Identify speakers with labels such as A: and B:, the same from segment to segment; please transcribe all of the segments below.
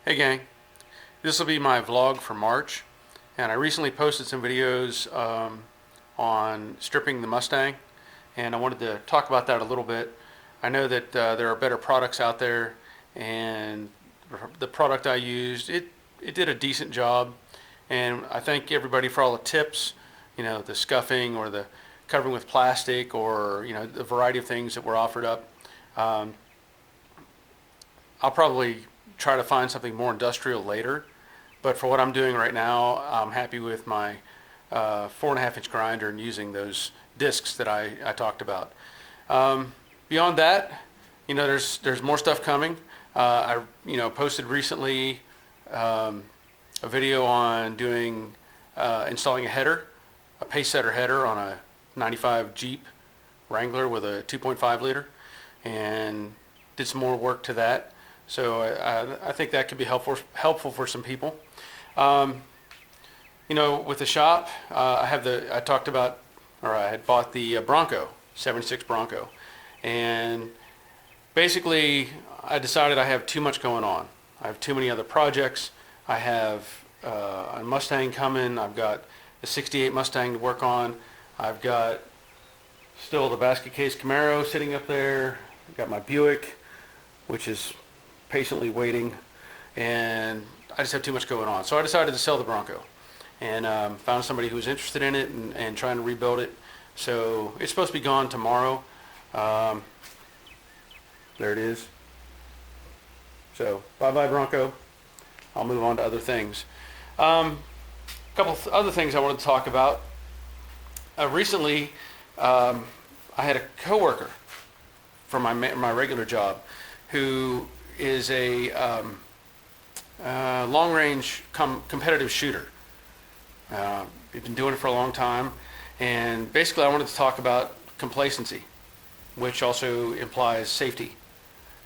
A: Hey gang, this will be my vlog for March, and I recently posted some videos on stripping the Mustang, and I wanted to talk about that a little bit. I know that there are better products out there, and the product I used, it did a decent job, and I thank everybody for all the tips, the scuffing or the covering with plastic, or the variety of things that were offered up. Um, I'll probably try to find something more industrial later, but for what I'm doing right now, I'm happy with my 4.5 inch grinder and using those discs that I talked about. Beyond that, there's more stuff coming. I posted recently a video on doing installing a header, a pace setter header on a 95 Jeep Wrangler with a 2.5 liter, and did some more work to that. So I think that could be helpful for some people. With the shop, I had bought the Bronco, 76 Bronco, and basically I decided I have too much going on. I have too many other projects. I have a Mustang coming. I've got the 68 Mustang to work on. I've got still the basket case Camaro sitting up there. I've got my Buick, which is patiently waiting, and I just have too much going on. So I decided to sell the Bronco, and found somebody who was interested in it and trying to rebuild it. So it's supposed to be gone tomorrow. There it is. So bye-bye Bronco. I'll move on to other things. A couple other things I wanted to talk about. Recently, I had a coworker from my regular job who is a long-range competitive shooter. He's been doing it for a long time, and basically I wanted to talk about complacency, which also implies safety.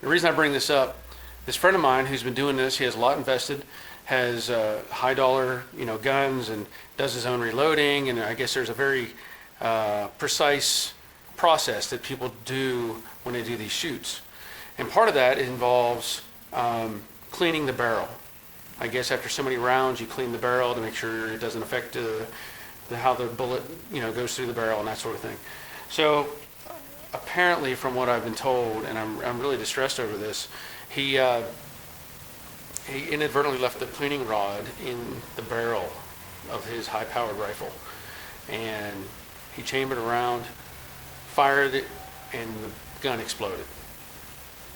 A: The reason I bring this up, this friend of mine who's been doing this, he has a lot invested, has high dollar guns, and does his own reloading, and I guess there's a very precise process that people do when they do these shoots. And part of that involves cleaning the barrel. I guess after so many rounds, you clean the barrel to make sure it doesn't affect how the bullet goes through the barrel and that sort of thing. So apparently, from what I've been told, and I'm really distressed over this, he inadvertently left the cleaning rod in the barrel of his high-powered rifle, and he chambered around, fired it, and the gun exploded.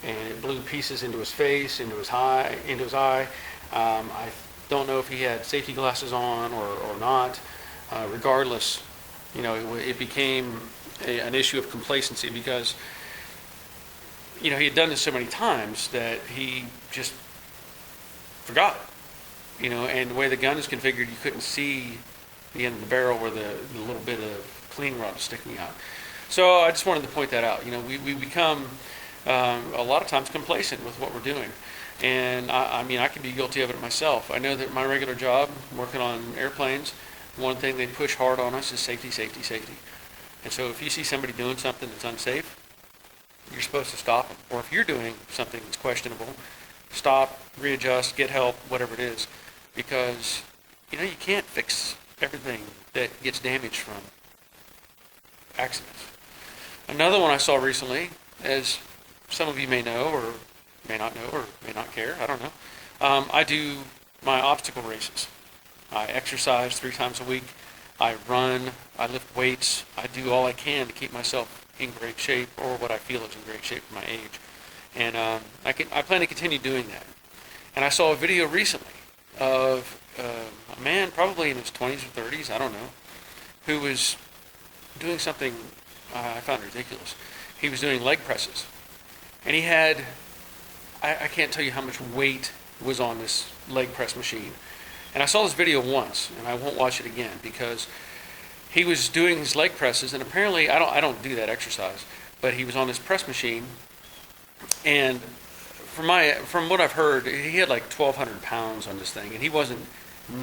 A: And it blew pieces into his face, into his eye. I don't know if he had safety glasses on or not. Regardless, it became an issue of complacency because, he had done this so many times that he just forgot it. And the way the gun is configured, you couldn't see the end of the barrel where the little bit of cleaning rod was sticking out. So I just wanted to point that out. We become a lot of times complacent with what we're doing. And I can be guilty of it myself. I know that my regular job, working on airplanes, one thing they push hard on us is safety, safety, safety. And so if you see somebody doing something that's unsafe, you're supposed to stop them. Or if you're doing something that's questionable, stop, readjust, get help, whatever it is. Because, you can't fix everything that gets damaged from accidents. Another one I saw recently, as some of you may know or may not know or may not care, I don't know. I do my obstacle races. I exercise 3 times a week. I run, I lift weights. I do all I can to keep myself in great shape, or what I feel is in great shape for my age. And I plan to continue doing that. And I saw a video recently of a man probably in his 20s or 30s, I don't know, who was doing something I found ridiculous. He was doing leg presses. And he had, I can't tell you how much weight was on this leg press machine. And I saw this video once, and I won't watch it again, because he was doing his leg presses, and apparently, I don't do that exercise, but he was on this press machine, and from what I've heard, he had like 1,200 pounds on this thing, and he wasn't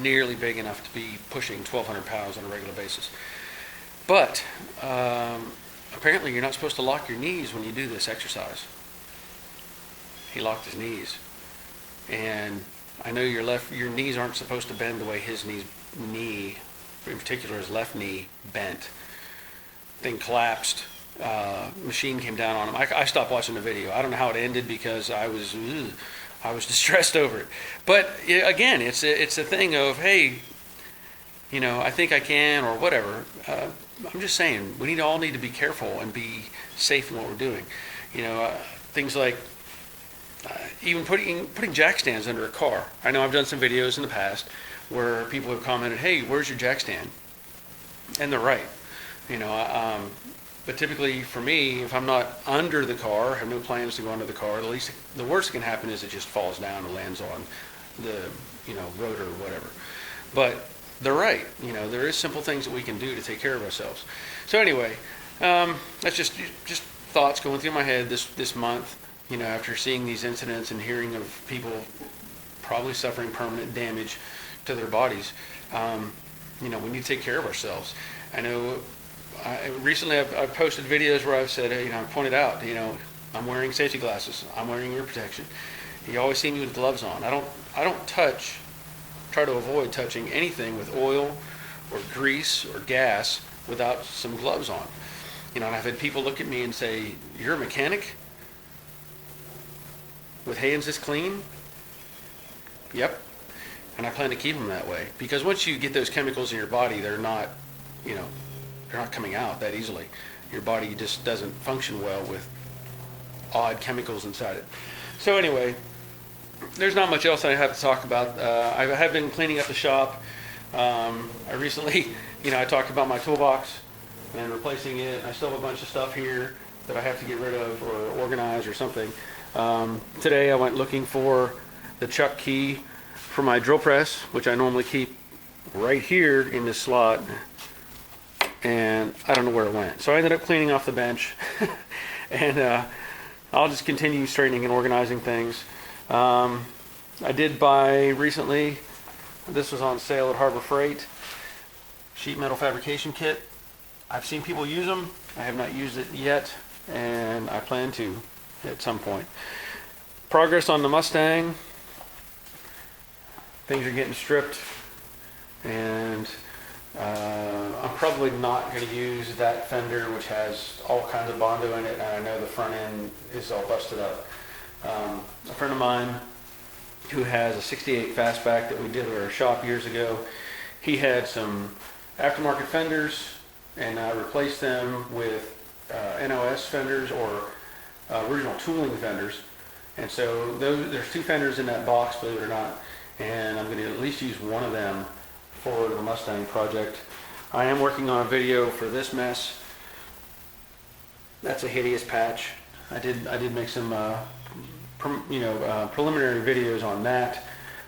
A: nearly big enough to be pushing 1,200 pounds on a regular basis. But apparently, you're not supposed to lock your knees when you do this exercise. He locked his knees, and I know your knees aren't supposed to bend the way his knee, in particular his left knee, bent. Thing collapsed. Machine came down on him. I stopped watching the video. I don't know how it ended because I was distressed over it. But again, it's a thing of, hey, I think I can, or whatever. I'm just saying we all need to be careful and be safe in what we're doing. Things like even putting jack stands under a car. I know I've done some videos in the past where people have commented, "Hey, where's your jack stand?" And they're right. But typically for me, if I'm not under the car, have no plans to go under the car, the worst that can happen is it just falls down and lands on the rotor or whatever. But they're right. There is simple things that we can do to take care of ourselves. So anyway, that's just thoughts going through my head this month. After seeing these incidents and hearing of people probably suffering permanent damage to their bodies, we need to take care of ourselves. I know. Recently, I've posted videos where I've said, I pointed out, I'm wearing safety glasses, I'm wearing ear protection. You always see me with gloves on. I don't try to avoid touching anything with oil or grease or gas without some gloves on. And I've had people look at me and say, "You're a mechanic with hands this clean?" Yep. And I plan to keep them that way, because once you get those chemicals in your body, they're not coming out that easily. Your body just doesn't function well with odd chemicals inside it. So anyway, there's not much else I have to talk about. I have been cleaning up the shop. I recently, I talked about my toolbox and replacing it. I still have a bunch of stuff here that I have to get rid of or organize or something. Today I went looking for the chuck key for my drill press, which I normally keep right here in this slot. And I don't know where it went. So I ended up cleaning off the bench. And I'll just continue straightening and organizing things. I did buy recently, this was on sale at Harbor Freight, sheet metal fabrication kit. I've seen people use them. I have not used it yet, and I plan to at some point. Progress on the Mustang. Things are getting stripped, and I'm probably not going to use that fender, which has all kinds of Bondo in it, and I know the front end is all busted up. A friend of mine who has a 68 Fastback that we did at our shop years ago, he had some aftermarket fenders, and I replaced them with NOS fenders or original tooling fenders. And so there's two fenders in that box, believe it or not, and I'm going to at least use one of them for the Mustang project. I am working on a video for this mess. That's a hideous patch. I did make some preliminary videos on that.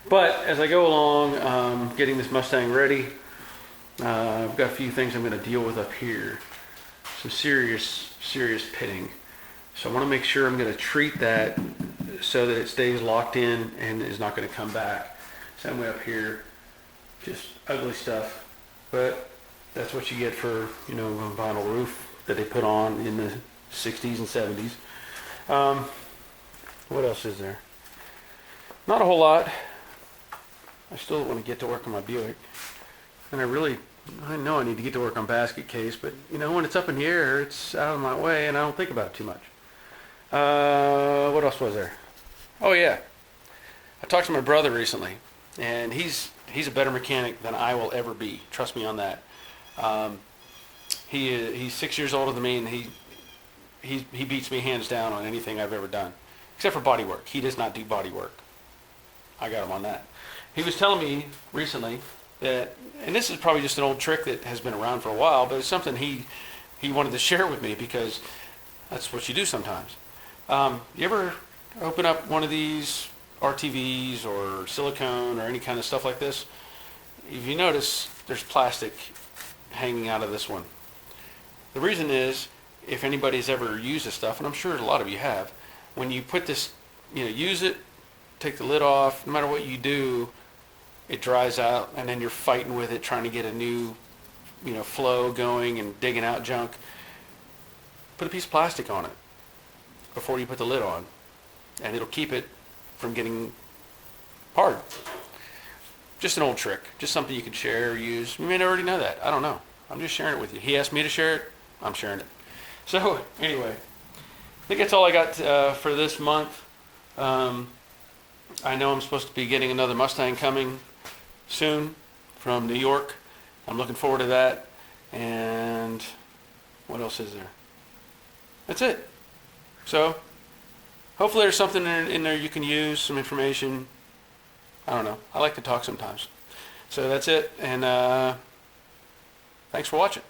A: But as I go along, getting this Mustang ready, I've got a few things I'm going to deal with up here. Some serious pitting. So I want to make sure I'm going to treat that so that it stays locked in and is not going to come back. Same way up here. Just ugly stuff, but that's what you get for a vinyl roof that they put on in the 60s and 70s. What else is there? Not a whole lot. I still want to get to work on my Buick, and I know I need to get to work on basket case, but when it's up in the air, it's out of my way, and I don't think about it too much. What else was there? Oh yeah, I talked to my brother recently, and he's a better mechanic than I will ever be. Trust me on that. He's 6 years older than me, and he beats me hands down on anything I've ever done, except for body work. He does not do body work. I got him on that. He was telling me recently that, and this is probably just an old trick that has been around for a while, but it's something he wanted to share with me because that's what you do sometimes. You ever open up one of these RTVs or silicone or any kind of stuff like this? If you notice, there's plastic hanging out of this one. The reason is, if anybody's ever used this stuff, and I'm sure a lot of you have, when you put this, use it, take the lid off, no matter what you do, it dries out, and then you're fighting with it, trying to get a new, flow going and digging out junk. Put a piece of plastic on it before you put the lid on, and it'll keep it from getting hard. Just an old trick, just something you can share or use. You may already know that. I don't know. I'm just sharing it with you. He asked me to share it. I'm sharing it. So anyway, I think that's all I got for this month. I know I'm supposed to be getting another Mustang coming soon from New York. I'm looking forward to that. And what else is there? That's it. So hopefully there's something in there you can use, some information. I don't know. I like to talk sometimes. So that's it. And thanks for watching.